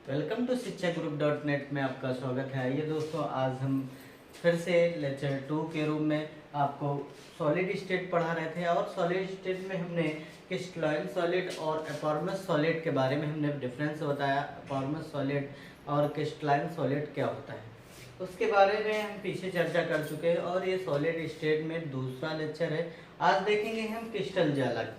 Welcome to शिक्षा group dot net में आपका स्वागत है। ये दोस्तों आज हम फिर से लेक्चर 2 के रूप में आपको सॉलिड स्टेट पढ़ा रहे थे और सॉलिड स्टेट में हमने क्रिस्टलाइन सॉलिड और एपॉर्मस सॉलिड के बारे में हमने डिफरेंस बताया। एपॉर्मस सॉलिड और क्रिस्टलाइन सॉलिड क्या होता है उसके बारे में हम पीछे चर्चा कर चुके हैं और ये सॉलिड स्टेट में दूसरा लेक्चर है। आज देखेंगे हम क्रिस्टल जालक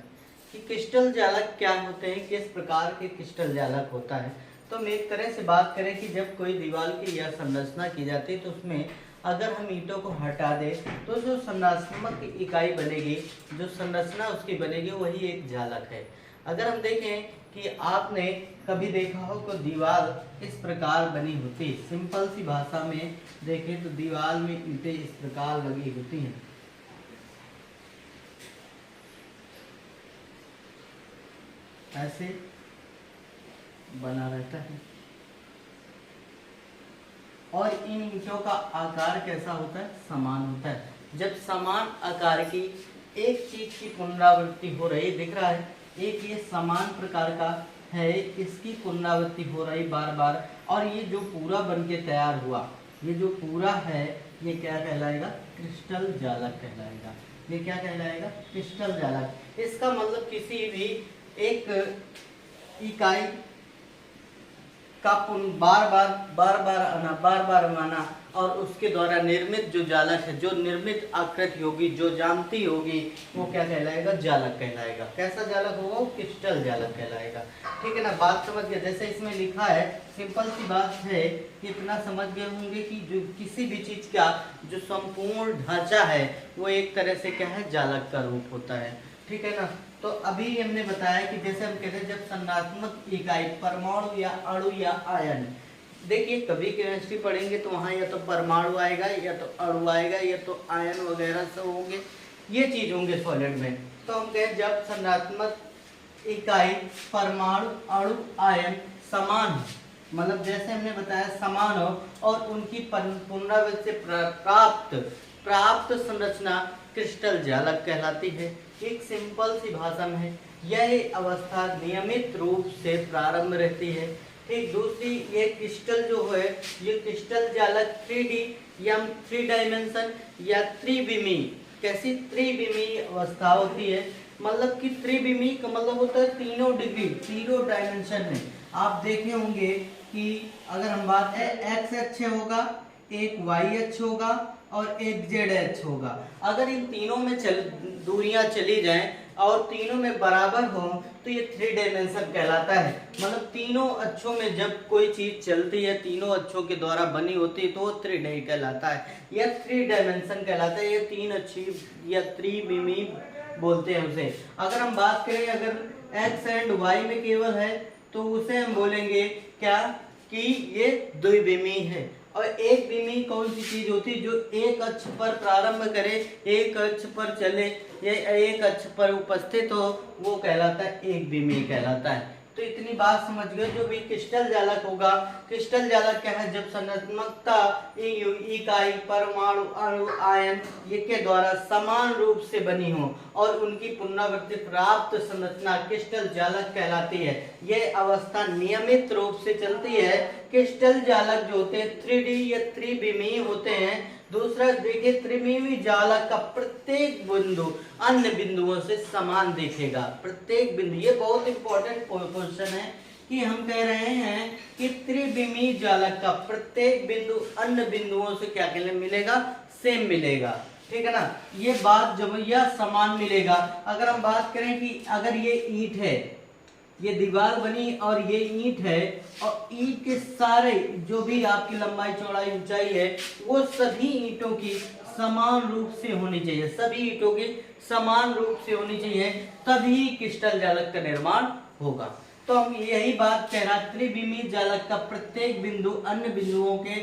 कि क्रिस्टल जालक क्या होते हैं, किस प्रकार के क्रिस्टल जालक होता है। तो हम एक तरह से बात करें कि जब कोई दीवार की या संरचना की जाती है तो उसमें अगर हम ईंटों को हटा दें तो जो संरचनात्मक इकाई बनेगी, जो संरचना उसकी बनेगी, वही एक जालक है। अगर हम देखें कि आपने कभी देखा हो कि दीवार इस प्रकार बनी होती, सिंपल सी भाषा में देखें तो दीवार में ईंटें इस प्रकार लगी होती हैं। ऐसे बना रहता है और इन ईंटों का आकार कैसा होता है? समान होता है। जब समान आकार की एक चीज की पुनरावृत्ति हो रही दिख रहा है, एक ये समान प्रकार का है, इसकी पुनरावृत्ति हो रही बार बार, और ये जो पूरा बन के तैयार हुआ, ये जो पूरा है, ये क्या कहलाएगा? क्रिस्टल जालक कहलाएगा। ये क्या कहलाएगा? क्रिस्टल जालक। इसका मतलब किसी भी एक इकाई का बार बार आना और उसके द्वारा निर्मित जो जालक है, जो निर्मित आकृति होगी, जो ज्यामिति होगी, वो क्या कहलाएगा? जालक कहलाएगा। कैसा जालक होगा? वो क्रिस्टल जालक कहलाएगा। ठीक है ना? बात समझ गए? जैसे इसमें लिखा है, सिंपल सी बात है कि इतना समझ गए होंगे कि जो किसी भी चीज का जो संपूर्ण ढांचा है वो एक तरह से क्या है? जालक का रूप होता है। ठीक है ना? तो अभी हमने बताया कि जैसे हम कहते हैं जब संरचनात्मक इकाई परमाणु या अणु या आयन, देखिए कभी केमिस्ट्री पढ़ेंगे तो वहाँ या तो परमाणु आएगा या तो अणु आएगा या तो आयन वगैरह सब होंगे, ये चीज होंगे सॉलिड में। तो हम कहें जब संरचनात्मक इकाई परमाणु अणु आयन समान, मतलब जैसे हमने बताया समान हो और उनकी पुनरावृत्ति से प्राप्त संरचना क्रिस्टल जालक कहलाती है। एक सिंपल सी भाषा में है, यह अवस्था नियमित रूप से प्रारंभ रहती है। ठीक, दूसरी ये क्रिस्टल जो है, ये क्रिस्टल जालक 3D या 3 डायमेंशन या त्रिविमी, कैसी त्रिविमी अवस्था होती है। मतलब कि त्रिविमी का मतलब होता है तीनों डिग्री, तीनों डायमेंशन में। आप देखे होंगे कि अगर हम बात है एक्स अक्ष होगा, एक वाई अक्ष होगा और एक जेड अक्ष होगा। अगर इन तीनों में दूरियां चली जाएं और तीनों में बराबर हो तो ये 3 डायमेंशन कहलाता है। मतलब तीनों अक्षों में जब कोई चीज चलती है, तीनों अक्षों के द्वारा बनी होती है तो वो 3D कहलाता है या 3 डायमेंशन कहलाता है। ये 3 अक्षी या त्रिविमी बोलते हैं उसे। अगर हम बात करें अगर एक्स एंड वाई में केवल है तो उसे हम बोलेंगे क्या कि ये द्विविमी है। और एक विमी कौन सी चीज होती है? जो एक अक्ष पर प्रारंभ करे, एक अक्ष पर चले, ये एक अक्ष पर उपस्थित हो, वो कहलाता है एक विमी कहलाता है। तो इतनी बात समझ गए। जो भी क्रिस्टल जालक होगा, क्रिस्टल जालक क्या है? जब संरचनात्मकता इकाई परमाणु अणु आयन ये के द्वारा समान रूप से बनी हो और उनकी पुनरावृत्ति प्राप्त संरचना क्रिस्टल जालक कहलाती है। यह अवस्था नियमित रूप से चलती है। क्रिस्टल जालक जो होते हैं 3D या त्रिविमी होते हैं। दूसरा देखिए, त्रिविमी जालक का प्रत्येक बिंदु अन्य बिंदुओं से समान दिखेगा। प्रत्येक बिंदु, ये बहुत इंपॉर्टेंट क्वेश्चन है कि हम कह रहे हैं कि त्रिविमी जालक का प्रत्येक बिंदु अन्य बिंदुओं से क्या मिलेगा? सेम मिलेगा। ठीक है ना? ये बात जब यह समान मिलेगा। अगर हम बात करें कि अगर ये ईंट है, ये दीवार बनी और ये ईंट है और ईंट के सारे जो भी आपकी लंबाई चौड़ाई ऊंचाई है वो सभी ईंटों की समान रूप से होनी चाहिए, सभी ईंटों की समान रूप से होनी चाहिए, तभी क्रिस्टल जालक का निर्माण होगा। तो हम यही बात कह रहा, त्रिविमी जालक का प्रत्येक बिंदु अन्य बिंदुओं के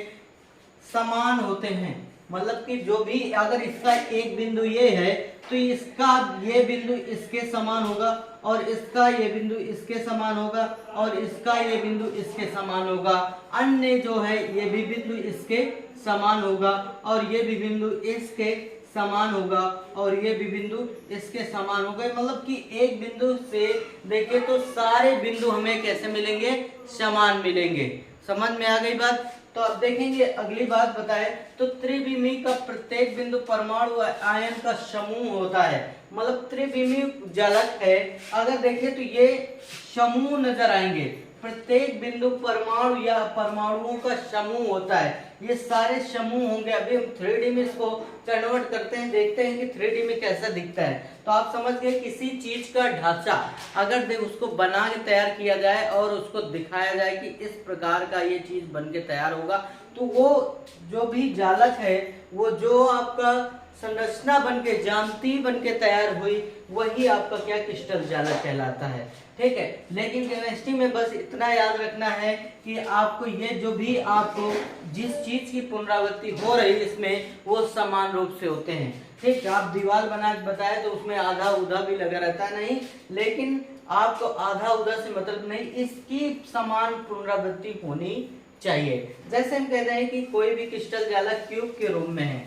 समान होते हैं। मतलब कि जो भी अगर इसका एक बिंदु ये है तो इसका ये बिंदु इसके समान होगा और इसका ये बिंदु इसके समान होगा और इसका ये बिंदु इसके समान होगा। अन्य जो है ये भी बिंदु इसके समान होगा और ये भी बिंदु इसके समान होगा और ये भी बिंदु इसके समान होगा। मतलब कि एक बिंदु से देखें तो सारे बिंदु हमें कैसे मिलेंगे, समान मिलेंगे। समझ में आ गई बात। तो अब देखेंगे अगली बात बताए तो त्रिविमीय का प्रत्येक बिंदु परमाणु आयन का समूह होता है। मतलब त्रिविमीय जालक है, अगर देखें तो ये समूह नजर आएंगे, प्रत्येक बिंदु परमाणु या परमाणुओं का समूह होता है, ये सारे समूह होंगे। अभी हम 3D में इसको कन्वर्ट करते हैं, देखते हैं कि 3D में कैसा दिखता है। तो आप समझ गए किसी चीज का ढांचा अगर उसको बना के तैयार किया जाए और उसको दिखाया जाए कि इस प्रकार का ये चीज बन के तैयार होगा, तो वो जो भी जालक है, वो जो आपका संरचना बनके ज्यामिति बनके तैयार हुई, वही आपका क्या क्रिस्टल जालक कहलाता है। ठीक है, लेकिन केमिस्ट्री में बस इतना याद रखना है कि आपको ये जो भी आपको जिस चीज की पुनरावृत्ति हो रही है इसमें वो समान रूप से होते हैं। ठीक है, आप दीवार बना बताए तो उसमें आधा उधा भी लगा रहता है नहीं, लेकिन आपको आधा उधा से मतलब नहीं, इसकी समान पुनरावृत्ति होनी चाहिए। जैसे हम कहते हैं कि कोई भी क्रिस्टल जालक क्यूब के रूप में है,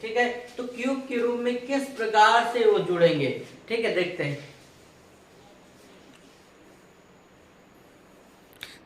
ठीक है, तो क्यूब के रूप में किस प्रकार से वो जुड़ेंगे, ठीक है, देखते हैं।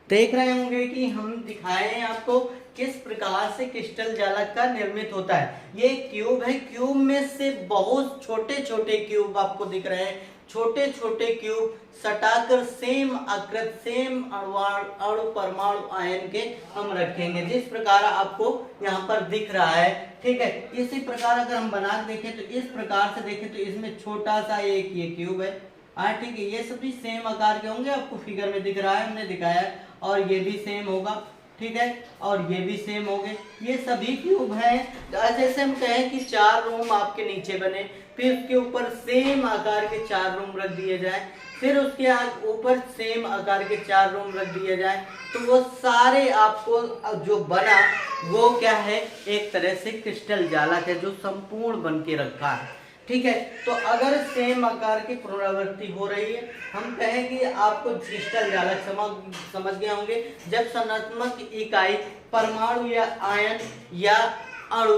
देख रहे होंगे कि हम दिखाए हैं आपको किस प्रकार से क्रिस्टल जालक का निर्मित होता है। ये क्यूब है, क्यूब में से बहुत छोटे छोटे क्यूब आपको दिख रहे हैं, छोटे छोटे क्यूब सटाकर सेम आकृति सेम अणु परमाणु आयन के हम रखेंगे, जिस प्रकार आपको यहाँ पर दिख रहा है। ठीक है, इसी प्रकार अगर हम बना देखें तो इस प्रकार से देखें तो इसमें छोटा सा एक ये क्यूब है। ठीक है, ये सभी सेम आकार के होंगे, आपको फिगर में दिख रहा है, हमने दिखाया है, और ये भी सेम होगा। ठीक है, और ये भी सेम हो गए, ये सभी क्यूब हैं। जैसे हम कहें कि 4 रूम आपके नीचे बने, फिर उसके ऊपर सेम आकार के 4 रूम रख दिए जाए, फिर उसके ऊपर सेम आकार के 4 रूम रख दिए जाए, तो वो सारे आपको जो बना वो क्या है, एक तरह से क्रिस्टल जालक है जो संपूर्ण बन के रखा है। ठीक है, तो अगर सेम आकार की पुनरावृत्ति हो रही है, हम कहें कि आपको क्रिस्टल जालक समझ गए होंगे। जब संरचनात्मक इकाई परमाणु या आयन या अणु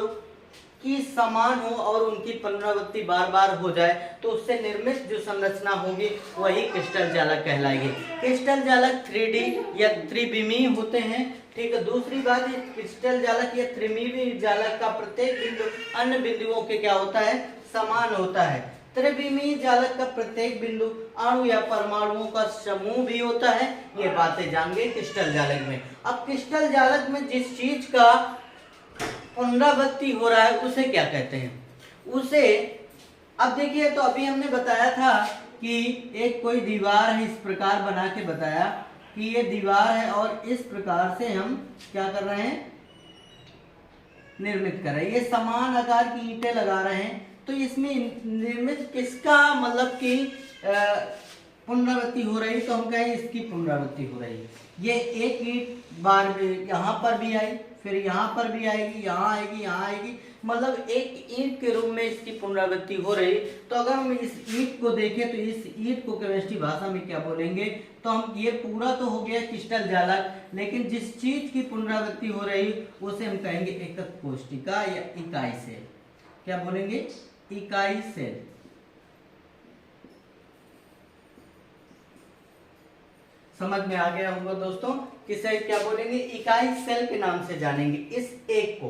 की समान हो और उनकी पुनरावृत्ति बार बार हो जाए, तो उससे निर्मित जो संरचना होगी वही क्रिस्टल जालक कहलाएगी। क्रिस्टल जालक 3D या त्रिविमीय होते हैं। ठीक है, दूसरी बात, क्रिस्टल जालक या त्रिविमीय जालक का प्रत्येक बिंदु अन्य बिंदुओं के क्या होता है, समान होता है। त्रिविमीय जालक का प्रत्येक बिंदु अणु या परमाणुओं का समूह भी होता है। ये बातें जान गए क्रिस्टल जालक में। अब क्रिस्टल जालक में जिस चीज का पुनरावृत्ति हो रहा है उसे क्या कहते हैं, उसे अब देखिए, तो अभी हमने बताया था कि एक कोई दीवार है, इस प्रकार बना के बताया कि ये दीवार है और इस प्रकार से हम क्या कर रहे हैं, निर्मित कर रहे हैं। ये समान आकार की ईंटें लगा रहे हैं, तो इसमें निर्मित किसका मतलब कि पुनरावृत्ति हो रही है, तो हम कहें इसकी पुनरावृत्ति हो रही है। ये एक ईंट बार यहाँ पर भी आई, फिर यहाँ पर भी आएगी, यहाँ आएगी, यहाँ आएगी, मतलब एक ईंट के रूप में इसकी पुनरावृत्ति हो रही। तो अगर हम इस ईंट को देखें तो इस ईंट को केमिस्ट्री भाषा में क्या बोलेंगे, तो हम ये पूरा तो हो गया क्रिस्टल जालक, लेकिन जिस चीज की पुनरावृत्ति हो रही उसे हम कहेंगे एकक कोशिका या इकाई सेल। क्या बोलेंगे, इकाई सेल। समझ में आ गया होगा दोस्तों, किसे क्या बोलेंगे, इकाई सेल के नाम से जानेंगे। इस एक को,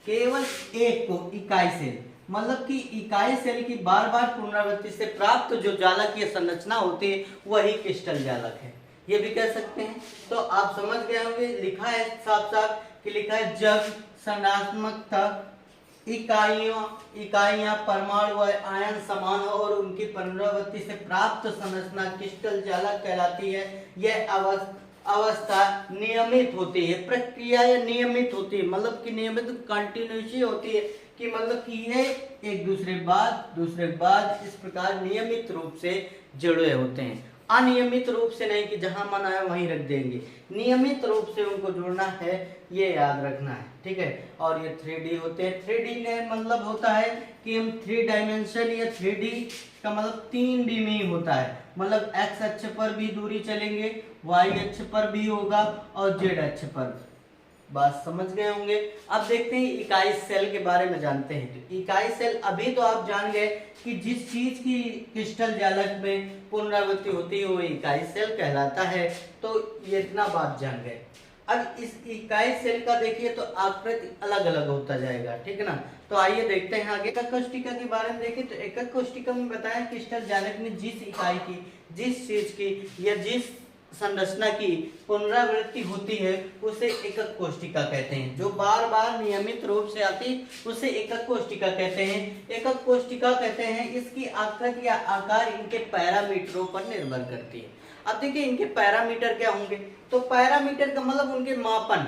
केवल एक को इकाई सेल, मतलब कि इकाई सेल की बार बार पुनरावृत्ति से प्राप्त जो जालक या संरचना होती है वही क्रिस्टल जालक है, ये भी कह सकते हैं। तो आप समझ गए होंगे, लिखा है साफ साफ कि लिखा है जब संरचनात्मक इकाइयां परमाणु आयन समान हो और उनकी पुनरावृत्ति से प्राप्त संरचना क्रिस्टल जालक कहलाती है। यह अवस्था नियमित होती है, प्रक्रिया नियमित होती है, मतलब कि नियमित कंटिन्यूटी होती है, कि मतलब कि ये एक दूसरे बाद इस प्रकार नियमित रूप से जुड़े होते हैं। अनियमित रूप से नहीं कि जहां मन आया वहीं रख देंगे, नियमित रूप से उनको जोड़ना है, ये याद रखना है। ठीक है, और ये 3D होते हैं। 3D का मतलब होता है कि हम 3 डायमेंशन या 3D का मतलब 3 विमीय होता है, मतलब x अक्ष पर भी दूरी चलेंगे, y अक्ष पर भी होगा और z अक्ष पर। बात समझ गए होंगे। अब देखते हैं इकाई सेल के बारे में जानते हैं। तो इकाई सेल अभी तो आप जान गए कि जिस चीज की क्रिस्टल जालक में पुनरावृत्ति होती है वो इकाई सेल कहलाता है। तो ये इतना बात जान गए। अब इस इकाई सेल का देखिए तो आकृति अलग अलग होता जाएगा, ठीक है ना। तो आइए देखते हैं आगे। एकक कोशिका के बारे में देखें तो एकक कोशिका में बताया क्रिस्टल जालक में जिस इकाई की, जिस चीज की या जिस संरचना की पुनरावृत्ति होती है उसे एकक कोशिका कहते हैं। जो बार बार नियमित रूप से आती उसे एकक कोशिका कहते हैं। एकक कोशिका कहते हैं इसकी आकृति या आकार इनके पैरामीटरों पर निर्भर करती है। अब देखिए इनके पैरामीटर क्या होंगे। तो पैरामीटर का मतलब उनके मापन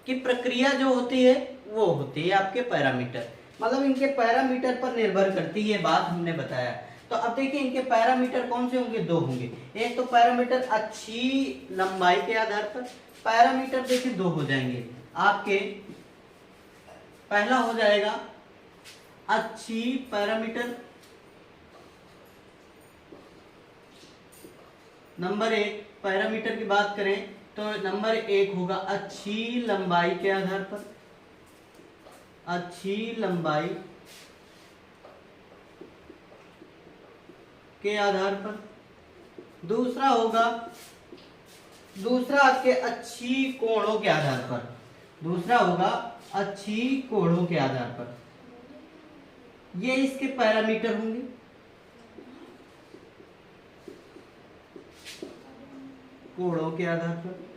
की प्रक्रिया जो होती है वो होती है आपके पैरामीटर, मतलब इनके पैरामीटर पर निर्भर करती है, बात हमने बताया। तो अब देखिए इनके पैरामीटर कौन से होंगे, दो होंगे। एक तो पैरामीटर अच्छी लंबाई के आधार पर, पैरामीटर देखिए दो हो जाएंगे आपके। पहला हो जाएगा अच्छी पैरामीटर, नंबर एक पैरामीटर की बात करें तो नंबर एक होगा अच्छी लंबाई के आधार पर, अच्छी लंबाई के आधार पर। दूसरा होगा, दूसरा आपके अच्छी कोणों के आधार पर, दूसरा होगा अच्छी कोणों के आधार पर। ये इसके पैरामीटर होंगे। कोणों के आधार पर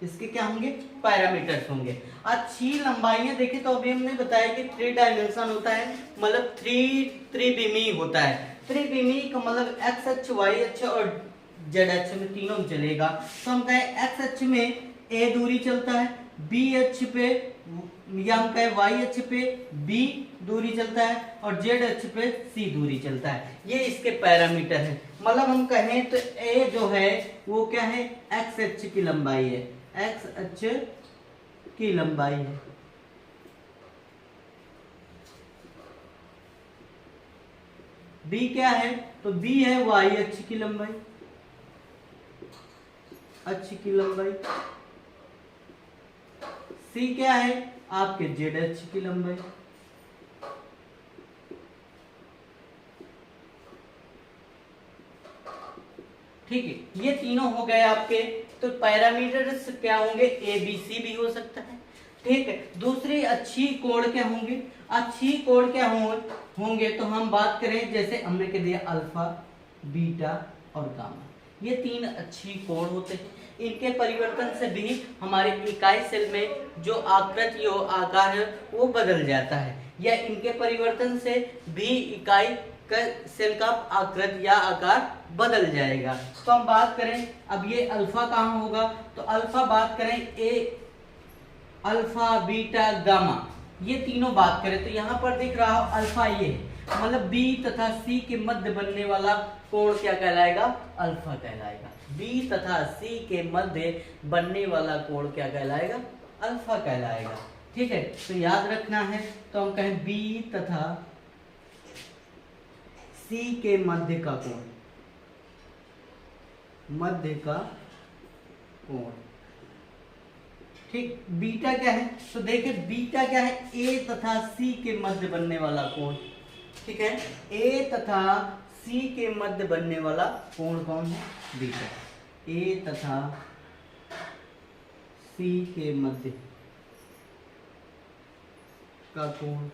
इसके क्या होंगे, पैरामीटर्स होंगे। अच्छी लंबाइयां देखें तो अभी हमने बताया कि 3 डायमेंशन होता है, मतलब त्रिविमीय होता है। त्रिविमीय का मतलब एक्स अक्ष, वाई अक्ष और जेड अक्ष में तीनों में चलेगा। तो हम कहें एक्स अक्ष में ए दूरी चलता है, बी अक्ष पे या हम कहें वाई अक्ष पे बी दूरी चलता है और जेड अक्ष पे सी दूरी चलता है। ये इसके पैरामीटर है। मतलब हम कहें तो ए जो है वो क्या है, एक्स अक्ष की लंबाई है, एक्स अक्ष की लंबाई है। बी क्या है, तो बी है वाई अक्ष की लंबाई, अक्ष की लंबाई। सी क्या है, आपके जेड अक्ष की लंबाई। ठीक है, ये तीनों हो गए आपके। तो पैरामीटर्स क्या होंगे, ए बी सी भी हो सकता है। ठीक है, दूसरी अच्छी कोण क्या होंगे, अच्छी कोण क्या होंगे तो हम बात करें जैसे हमने कह दिया अल्फा, बीटा और गामा, ये तीन अच्छी कोण होते हैं। इनके परिवर्तन से भी हमारे इकाई सेल में जो आकृति और आकार है वो बदल जाता है, या इनके परिवर्तन से भी इकाई सेल का आकृति या आकार बदल जाएगा। तो हम बात करें अब ये अल्फा कहाँ होगा, तो अल्फा बात करें ए, अल्फा बीटा गामा, ये तीनों बात करें तो यहाँ पर दिख रहा हो अल्फा, ये मतलब बी तथा सी के मध्य बनने वाला कोण क्या कहलाएगा, अल्फा कहलाएगा। बी तथा सी के मध्य बनने वाला कोण क्या कहलाएगा, अल्फा कहलाएगा। ठीक है, तो याद रखना है। तो हम कहें बी तथा सी के मध्य का कोण, मध्य का कोण। ठीक, बीटा क्या है, तो देखिए बीटा क्या है, ए तथा सी के मध्य बनने वाला कोण। ठीक है, ए तथा सी के मध्य बनने वाला कोण कौन है, बीटा। ए तथा सी के मध्य का कोण।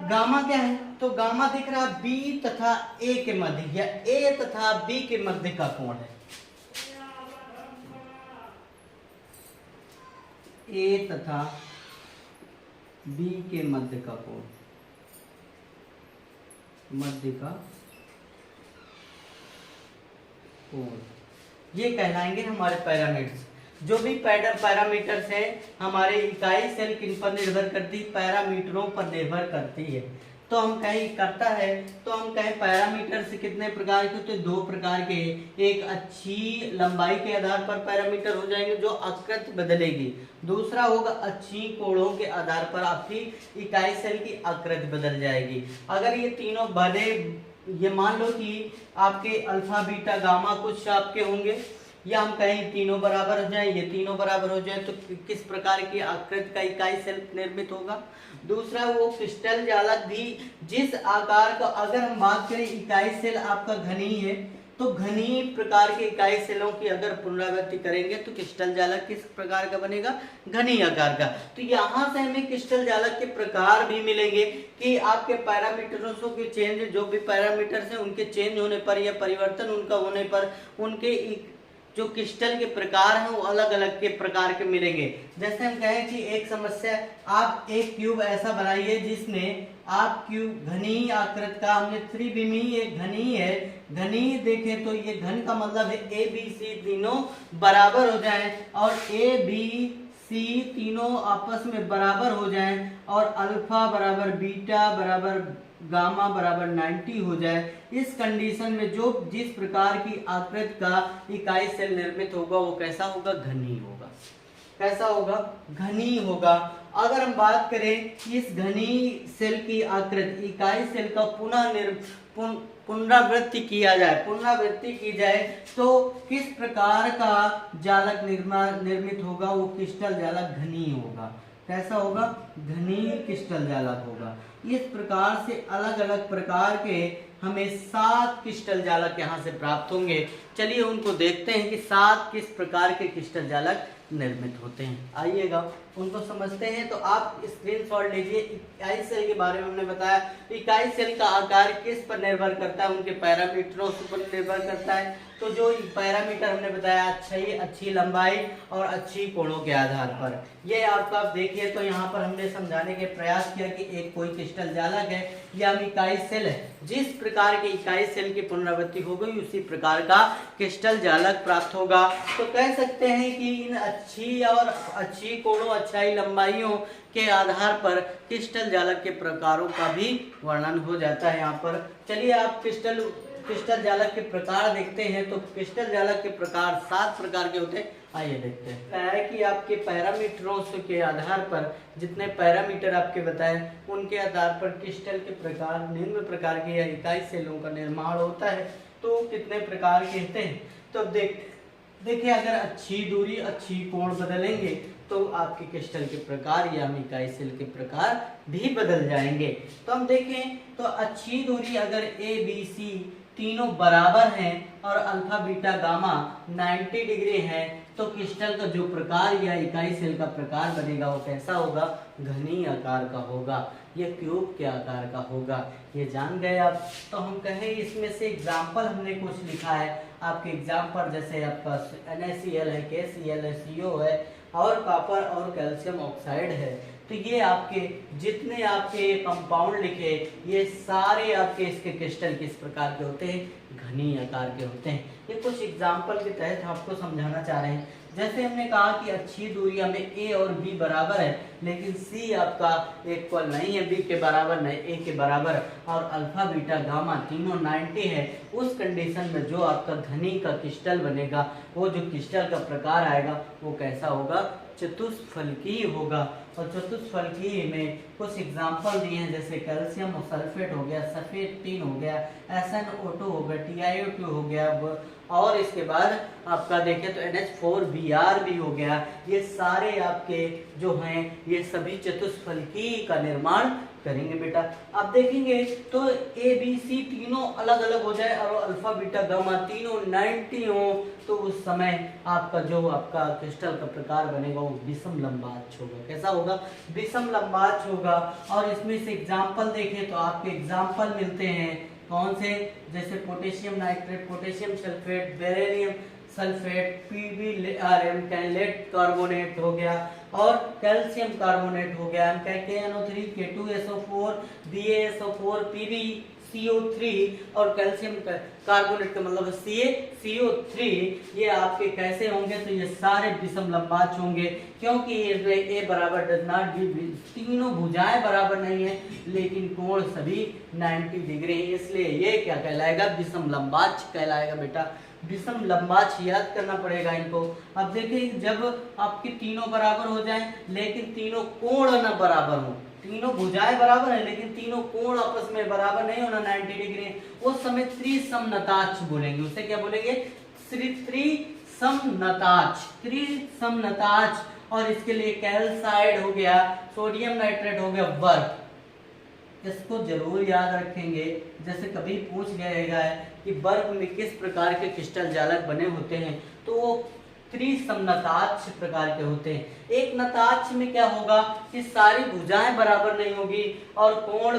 गामा क्या है, तो गामा दिख रहा बी तथा ए के मध्य या ए तथा बी के मध्य का कोण है। ए तथा बी के मध्य का कोण, मध्य का कोण, ये कहलाएंगे हमारे पैरामीटर्स। जो भी पैरामीटर्स हैं हमारे इकाई सेल किन पर निर्भर करती है, पैरामीटरों पर निर्भर करती है। तो हम कहें करता है, तो हम कहें पैरामीटर्स कितने प्रकार के होते हैं, दो प्रकार के। एक अच्छी लंबाई के आधार पर पैरामीटर हो जाएंगे जो आकृति बदलेगी, दूसरा होगा अच्छी कोणों के आधार पर आपकी इकाई सेल की आकृति बदल जाएगी। अगर ये तीनों बने ये मान लो कि आपके अल्फा बीटा गामा कुछ आपके होंगे, या हम कहें तीनों बराबर हो जाए, ये तीनों बराबर हो जाए, तो किस प्रकार की आकृति का इकाई सेल निर्मित होगा। दूसरा, वो क्रिस्टल जालक भी जिस आकार का, अगर हम बात करें इकाई सेल आपका घनी है, तो घनी प्रकार के इकाई सेलों की अगर पुनरावृत्ति करेंगे तो क्रिस्टल जालक किस प्रकार का बनेगा, घनी आकार का। तो यहाँ से हमें क्रिस्टल जालक के प्रकार भी मिलेंगे कि आपके पैरामीटरों के चेंज, जो भी पैरामीटर्स हैं उनके चेंज होने पर या परिवर्तन उनका होने पर उनके जो क्रिस्टल के प्रकार हैं वो अलग अलग के प्रकार के मिलेंगे। जैसे हम कहें कि एक समस्या, आप एक क्यूब ऐसा बनाइए जिसमें आप क्यूब घनी आकृति का, हमने त्रिविमीय एक घनी है, घनी देखें तो ये घन का मतलब है ए बी सी तीनों बराबर हो जाएं और ए बी सी तीनों आपस में बराबर हो जाएं और अल्फा बराबर बीटा बराबर गामा बराबर 90 हो जाए। इस कंडीशन में जो जिस प्रकार की आकृति का इकाई सेल निर्मित होगा वो कैसा होगा, घनी होगा। कैसा होगा, घनी होगा। अगर हम बात करें इस घनी सेल की आकृति इकाई सेल का पुनरावृत्ति किया जाए, पुनरावृत्ति की जाए तो किस प्रकार का जालक निर्मित होगा, वो क्रिस्टल जालक घनी होगा। कैसा होगा, घनी क्रिस्टल जालक होगा। इस प्रकार से अलग अलग प्रकार के हमें 7 क्रिस्टल जालक यहाँ से प्राप्त होंगे। चलिए उनको देखते हैं कि 7 किस प्रकार के क्रिस्टल जालक निर्मित होते हैं। आइएगा उनको समझते हैं। तो आप स्क्रीनशॉट लीजिए। इकाई सेल के बारे में हमने बताया, इकाई सेल का आकार किस पर निर्भर करता है, उनके पैरामीटरों पर निर्भर करता है। तो जो पैरामीटर हमने बताया, अच्छी लंबाई और अच्छी कोणों के आधार पर, ये आपका आप देखिए तो यहाँ पर हमने समझाने के प्रयास किया कि एक कोई क्रिस्टल जालक है या हम इकाई सेल है, जिस प्रकार के इकाई सेल की पुनरावृत्ति हो गई उसी प्रकार का क्रिस्टल जालक प्राप्त होगा। तो कह सकते हैं कि इन अच्छी कोणों, अच्छाई लंबाइयों के आधार पर क्रिस्टल जालक के प्रकारों का भी वर्णन हो जाता है। यहाँ पर चलिए आप क्रिस्टल जालक के प्रकार देखते हैं। तो क्रिस्टल जालक के प्रकार 7 प्रकार के होते हैं। आइए देखते हैं। है कि आपके पैरामीटरों के आधार पर, जितने पैरामीटर आपके बताए उनके आधार पर क्रिस्टल के प्रकार निम्न प्रकार के या इकाई सेलों का निर्माण होता है। तो कितने प्रकार के होते हैं, तो देखिए अगर अच्छी दूरी, अच्छी कोण बदलेंगे तो आपके क्रिस्टल के प्रकार या इकाई सेल के प्रकार भी बदल जाएंगे। तो हम देखें तो अच्छी दूरी अगर ए बी सी तीनों बराबर हैं और अल्फा बीटा गामा 90 डिग्री है, तो क्रिस्टल का जो प्रकार या इकाई सेल का प्रकार बनेगा वो कैसा होगा, घनी आकार का होगा, ये क्यूब के आकार का होगा। ये जान गए आप। तो हम कहें इसमें से एग्जाम्पल हमने कुछ लिखा है आपके एग्जाम पर, जैसे आपका NaCl है, KCl है, CO है और कॉपर और कैल्शियम ऑक्साइड है। तो ये आपके जितने आपके कंपाउंड लिखे, ये सारे आपके इसके क्रिस्टल किस प्रकार के होते हैं, घनी आकार के होते हैं। ये कुछ एग्जाम्पल के तहत आपको समझाना चाह रहे हैं। जैसे हमने कहा कि अच्छी दूरी हमें ए और बी बराबर है, लेकिन सी आपका इक्वल नहीं है बी के बराबर, नहीं ए के बराबर, और अल्फा बीटा गामा तीनों 90 है। उस कंडीशन में जो आपका घनी का क्रिस्टल बनेगा, वो जो क्रिस्टल का प्रकार आएगा वो कैसा होगा, चतुष्फलकीय होगा। और चतुष्फलकीय में कुछ एग्जाम्पल दिए हैं, जैसे कैल्शियम सल्फेट हो गया, सल्फेट 3 हो गया, SnO2 हो गया, TiO2 हो गया, और इसके बाद आपका देखें तो NH4Br भी हो गया। ये सारे आपके जो हैं ये सभी चतुष्फलकीय का निर्माण करेंगे बेटा। आप देखेंगे तो ABC तीनों अलग अलग हो जाए और अल्फा बीटा गामा तीनों 90 हो, तो उस समय आपका जो आपका क्रिस्टल का प्रकार बनेगा वो विषम लंबाच होगा। कैसा होगा, विषम लंबाच होगा। और इसमें से एग्जाम्पल देखें तो आपके एग्जाम्पल मिलते हैं कौन से, जैसे potassium nitrate, potassium sulphate, beryllium sulphate, PbRm lead carbonate हो गया और कैल्शियम कार्बोनेट हो गया, KNO3, K2SO4, BaSO4, PbCO3 और कैल्शियम कार्बोनेट का मतलब CaCO3। ये आपके कैसे होंगे, तो ये सारे विषम लंबाच होंगे, क्योंकि ए बराबर डज नॉट गिव, तीनों भुजाएं बराबर नहीं है लेकिन कोण सभी 90 डिग्री है, इसलिए ये क्या कहलाएगा, विषम लंबाच कहलाएगा बेटा। विषम लंबाच याद करना पड़ेगा इनको। अब देखिए जब आपके तीनों बराबर हो जाएं लेकिन तीनों कोण न बराबर हो, तीनों भुजाएं बराबर है लेकिन तीनों कोण आपस में बराबर नहीं होना 90 डिग्री, उस समय त्रिसमनताक्ष बोलेंगे। उसे क्या बोलेंगे? त्रिसमनताक्ष। और इसके लिए कैल्साइड हो गया, सोडियम नाइट्रेट हो गया, बर्फ। इसको जरूर याद रखेंगे, जैसे कभी पूछ गया है कि बर्फ में किस प्रकार के क्रिस्टल जालक बने होते हैं, तो वो त्रिसमनताक्ष प्रकार के होते हैं। एक नताक्ष में क्या होगा कि सारी भुजाएं बराबर नहीं होगी और कोण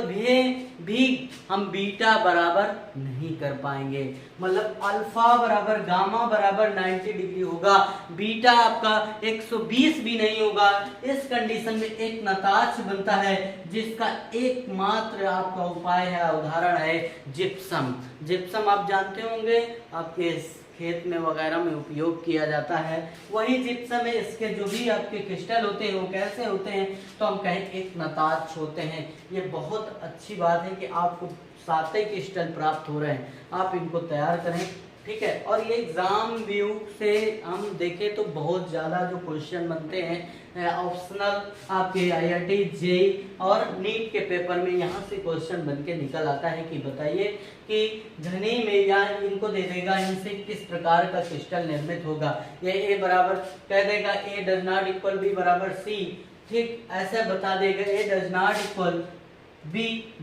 भी हम बीटा बराबर नहीं कर पाएंगे, मतलब अल्फा बराबर गामा बराबर 90 डिग्री होगा, बीटा आपका 120 भी नहीं होगा। इस कंडीशन में एक नताक्ष बनता है जिसका एकमात्र आपका उपाय है, उदाहरण है जिप्सम। जिप्सम आप जानते होंगे, आपके खेत में वगैरह में उपयोग किया जाता है, वही जिप्सम है। इसके जो भी आपके क्रिस्टल होते हैं वो कैसे होते हैं, तो हम कहें एक नताक्ष होते हैं। ये बहुत अच्छी बात है कि आपको 7 क्रिस्टल प्राप्त हो रहे हैं, आप इनको तैयार करें, ठीक है। और ये एग्जाम व्यू से हम देखें तो बहुत ज़्यादा जो क्वेश्चन बनते हैं ऑप्शनल आपके IIT JEE और नीट के पेपर में, यहाँ से क्वेश्चन बन के निकल आता है कि बताइए कि घनी में या इनको दे देगा इनसे किस प्रकार का क्रिस्टल निर्मित होगा। ये A बराबर कह देगा A does not equal B बराबर C, ठीक ऐसे बता देगा A does not equal B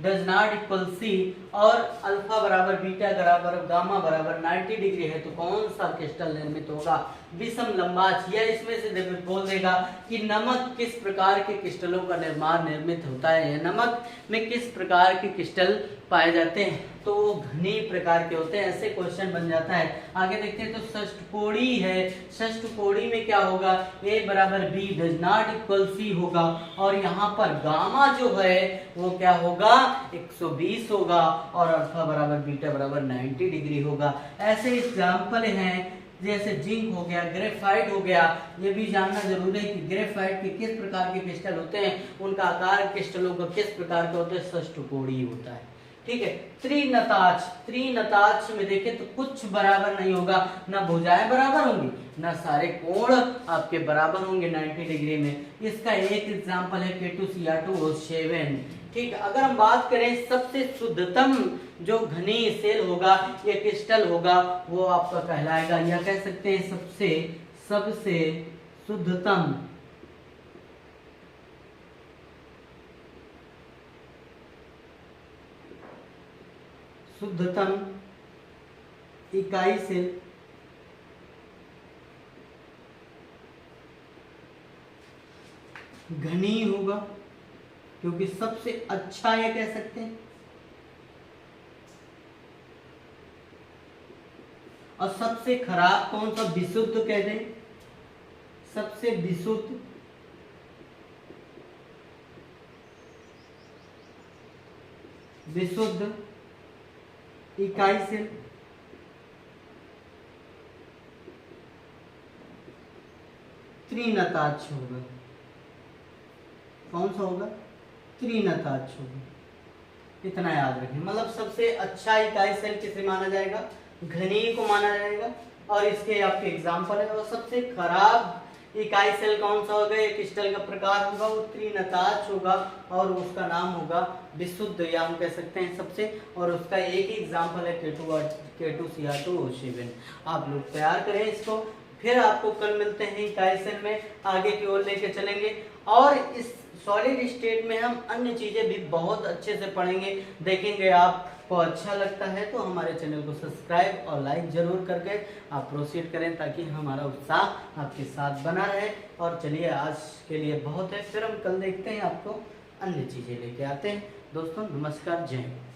does not equal C और अल्फा बराबर बीटा बराबर गामा बराबर 90 डिग्री है, तो कौन सा क्रिस्टल निर्मित होगा? विषम लंबाक्ष। या इसमें से बोल देगा कि नमक किस प्रकार के क्रिस्टलों का निर्मित होता है, या नमक में किस प्रकार के क्रिस्टल पाए जाते हैं, तो वो घनी प्रकार के होते हैं। ऐसे क्वेश्चन बन जाता है। आगे देखते हैं तो षष्ठकोणीय है, षष्ठकोणीय में क्या होगा? A बराबर B does not equal C होगा और यहाँ पर गामा जो है वो क्या होगा? 120 होगा और अल्फा बराबर बीटा बराबर 90 डिग्री होगा। ऐसे एग्जाम्पल हैं जैसे जिंक हो गया, ग्रेफाइट हो गया। ये भी जानना जरूरी है कि ग्रेफाइट के किस प्रकार के क्रिस्टल होते हैं, उनका आकार क्रिस्टलों का किस प्रकार का होता है? षष्ठकोणीय होता है, ठीक है। त्रिनताक्ष में देखें तो कुछ बराबर नहीं होगा, ना भुजाएं बराबर होंगी, ना सारे कोण आपके बराबर होंगे 90 डिग्री में। इसका एक एग्जांपल है K2Cr2O7, ठीक। अगर हम बात करें सबसे शुद्धतम जो घनी सेल होगा या क्रिस्टल होगा, वो आपका कहलाएगा, या कह सकते हैं सबसे शुद्धतम इकाई सेल घनी होगा, क्योंकि सबसे अच्छा ये कह सकते हैं। और सबसे खराब कौन सा? विशुद्ध कह दें, सबसे विशुद्ध इकाई से त्रिनताक्ष होगा। कौन सा होगा? त्रिनताक्ष होगा। इतना याद रखें, मतलब सबसे अच्छा इकाई सेल किसे माना जाएगा? घनी को माना जाएगा। और इसके आपके एग्जाम्पल है। और सबसे खराब इकाई सेल कौन सा होगा? एक क्रिस्टल का प्रकार होगा वो त्रिनताक्ष होगा और उसका नाम होगा विशुद्ध, या हम कह सकते हैं सबसे। और उसका एक ही एग्जाम्पल है K2Cr2O7। आप लोग तैयार करें इसको, फिर आपको कल मिलते हैं इकाई सेल में, आगे की ओर लेके चलेंगे। और इस सॉलिड स्टेट में हम अन्य चीजें भी बहुत अच्छे से पढ़ेंगे, देखेंगे। आपको अच्छा लगता है तो हमारे चैनल को सब्सक्राइब और लाइक जरूर करके आप प्रोसीड करें, ताकि हमारा उत्साह आपके साथ बना रहे। और चलिए आज के लिए बहुत है, फिर हम कल देखते हैं, आपको अन्य चीजें लेके आते हैं। दोस्तों नमस्कार, जय हिंद।